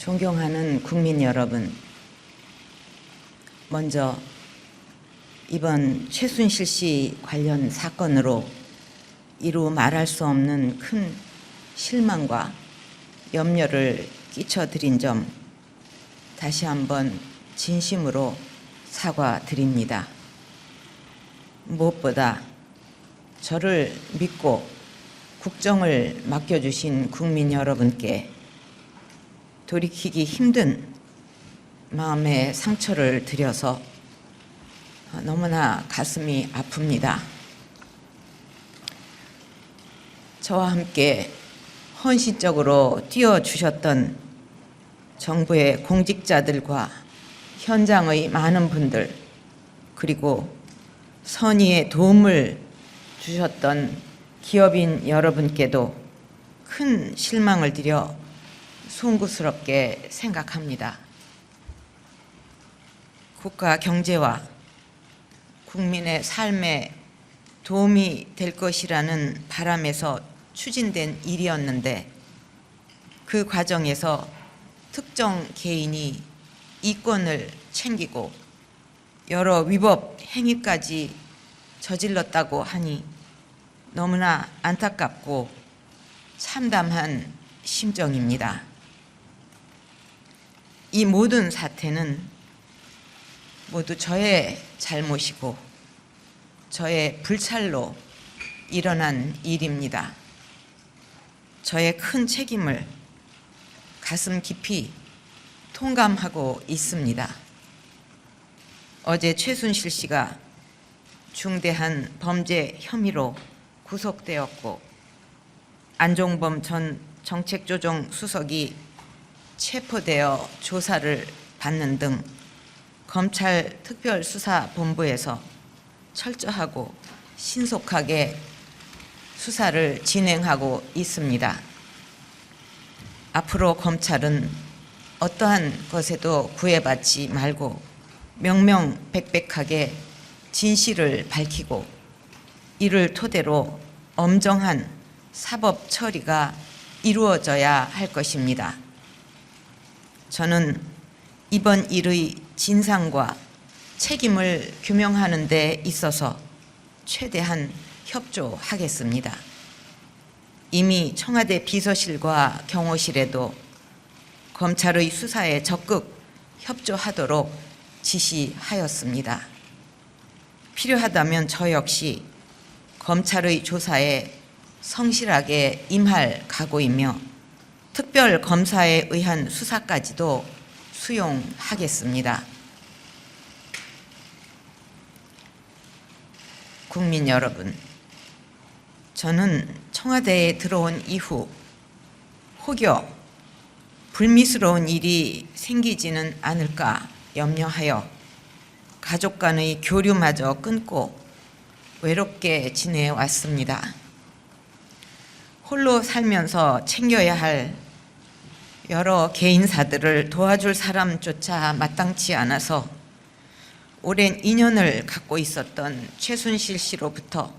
존경하는 국민 여러분, 먼저 이번 최순실 씨 관련 사건으로 이루 말할 수 없는 큰 실망과 염려를 끼쳐드린 점 다시 한번 진심으로 사과드립니다. 무엇보다 저를 믿고 국정을 맡겨주신 국민 여러분께 돌이키기 힘든 마음의 상처를 드려서 너무나 가슴이 아픕니다. 저와 함께 헌신적으로 뛰어주셨던 정부의 공직자들과 현장의 많은 분들, 그리고 선의의 도움을 주셨던 기업인 여러분께도 큰 실망을 드려 송구스럽게 생각합니다. 국가 경제와 국민의 삶에 도움이 될 것이라는 바람에서 추진된 일이었는데, 그 과정에서 특정 개인이 이권을 챙기고 여러 위법 행위까지 저질렀다고 하니 너무나 안타깝고 참담한 심정입니다. 이 모든 사태는 모두 저의 잘못이고 저의 불찰로 일어난 일입니다. 저의 큰 책임을 가슴 깊이 통감하고 있습니다. 어제 최순실 씨가 중대한 범죄 혐의로 구속되었고, 안종범 전 정책조정수석이 체포되어 조사를 받는 등 검찰 특별수사본부에서 철저하고 신속하게 수사를 진행하고 있습니다. 앞으로 검찰은 어떠한 것에도 구애받지 말고 명명백백하게 진실을 밝히고 이를 토대로 엄정한 사법 처리가 이루어져야 할 것입니다. 저는 이번 일의 진상과 책임을 규명하는 데 있어서 최대한 협조하겠습니다. 이미 청와대 비서실과 경호실에도 검찰의 수사에 적극 협조하도록 지시하였습니다. 필요하다면 저 역시 검찰의 조사에 성실하게 임할 각오이며 특별검사에 의한 수사까지도 수용하겠습니다. 국민 여러분, 저는 청와대에 들어온 이후 혹여 불미스러운 일이 생기지는 않을까 염려하여 가족 간의 교류마저 끊고 외롭게 지내왔습니다. 홀로 살면서 챙겨야 할 여러 개인사들을 도와줄 사람조차 마땅치 않아서 오랜 인연을 갖고 있었던 최순실 씨로부터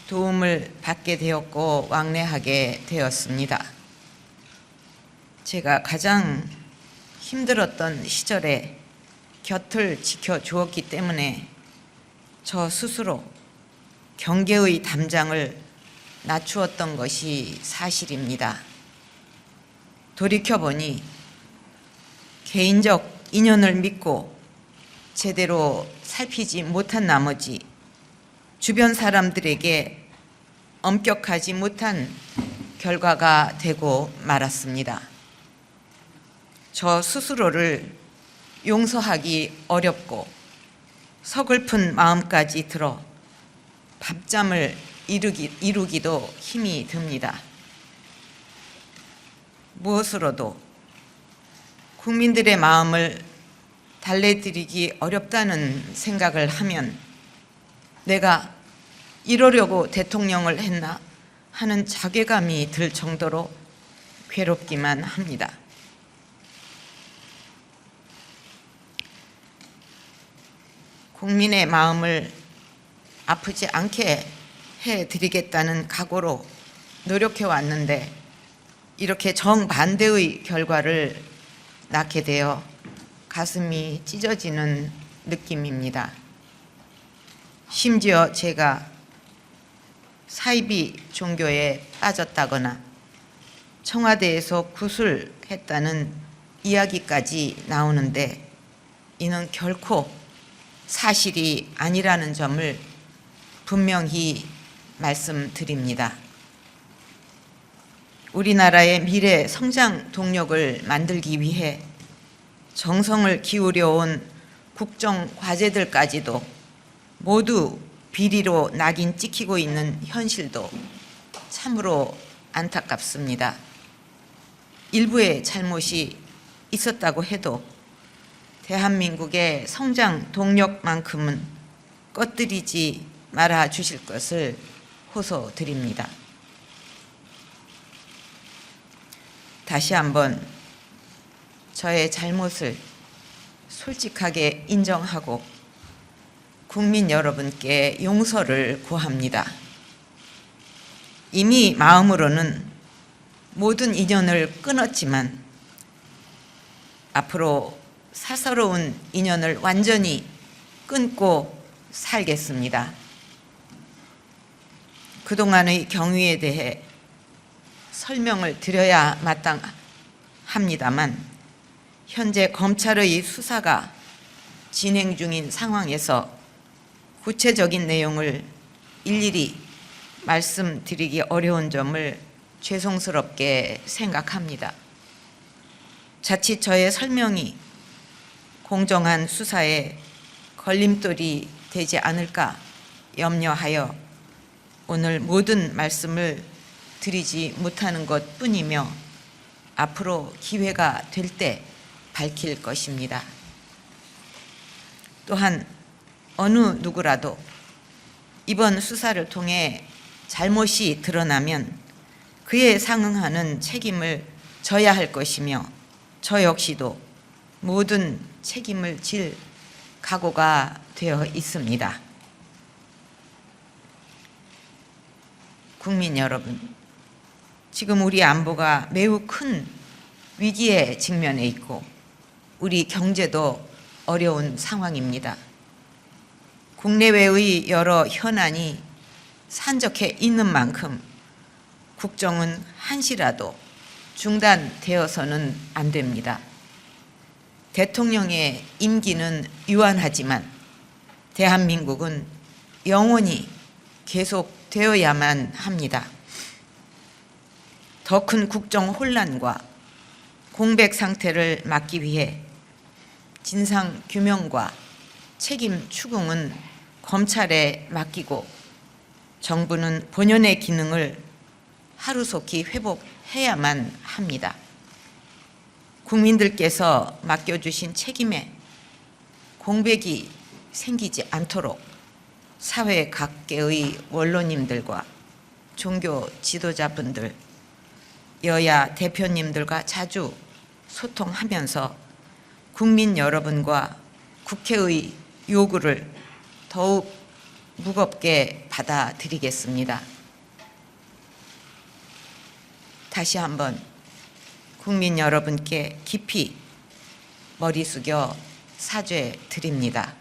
도움을 받게 되었고 왕래하게 되었습니다. 제가 가장 힘들었던 시절에 곁을 지켜주었기 때문에 저 스스로 경계의 담장을 낮추었던 것이 사실입니다. 돌이켜보니 개인적 인연을 믿고 제대로 살피지 못한 나머지 주변 사람들에게 엄격하지 못한 결과가 되고 말았습니다. 저 스스로를 용서하기 어렵고 서글픈 마음까지 들어 밤잠을 이루기도 힘이 듭니다. 무엇으로도 국민들의 마음을 달래드리기 어렵다는 생각을 하면 내가 이러려고 대통령을 했나 하는 자괴감이 들 정도로 괴롭기만 합니다. 국민의 마음을 아프지 않게 해드리겠다는 각오로 노력해 왔는데 이렇게 정반대의 결과를 낳게 되어 가슴이 찢어지는 느낌입니다. 심지어 제가 사이비 종교에 빠졌다거나 청와대에서 구술했다는 이야기까지 나오는데 이는 결코 사실이 아니라는 점을 분명히 말씀드립니다. 우리나라의 미래 성장 동력을 만들기 위해 정성을 기울여온 국정 과제들까지도 모두 비리로 낙인 찍히고 있는 현실도 참으로 안타깝습니다. 일부의 잘못이 있었다고 해도 대한민국의 성장 동력만큼은 꺼뜨리지 말아 주실 것을 호소드립니다. 다시 한번 저의 잘못을 솔직하게 인정하고 국민 여러분께 용서를 구합니다. 이미 마음으로는 모든 인연을 끊었지만 앞으로 사사로운 인연을 완전히 끊고 살겠습니다. 그동안의 경위에 대해 설명을 드려야 마땅합니다만 현재 검찰의 수사가 진행 중인 상황에서 구체적인 내용을 일일이 말씀드리기 어려운 점을 죄송스럽게 생각합니다. 자칫 저의 설명이 공정한 수사에 걸림돌이 되지 않을까 염려하여 오늘 모든 말씀을 드리지 못하는 것뿐이며 앞으로 기회가 될 때 밝힐 것입니다. 또한 어느 누구라도 이번 수사를 통해 잘못이 드러나면 그에 상응하는 책임을 져야 할 것이며 저 역시도 모든 책임을 질 각오가 되어 있습니다. 국민 여러분, 지금 우리 안보가 매우 큰 위기에 직면해 있고 우리 경제도 어려운 상황입니다. 국내외의 여러 현안이 산적해 있는 만큼 국정은 한시라도 중단되어서는 안 됩니다. 대통령의 임기는 유한하지만 대한민국은 영원히 계속되어야만 합니다. 더 큰 국정 혼란과 공백 상태를 막기 위해 진상 규명과 책임 추궁은 검찰에 맡기고 정부는 본연의 기능을 하루속히 회복해야만 합니다. 국민들께서 맡겨주신 책임에 공백이 생기지 않도록 사회 각계의 원로님들과 종교 지도자분들, 여야 대표님들과 자주 소통하면서 국민 여러분과 국회의 요구를 더욱 무겁게 받아들이겠습니다. 다시 한번 국민 여러분께 깊이 머리 숙여 사죄드립니다.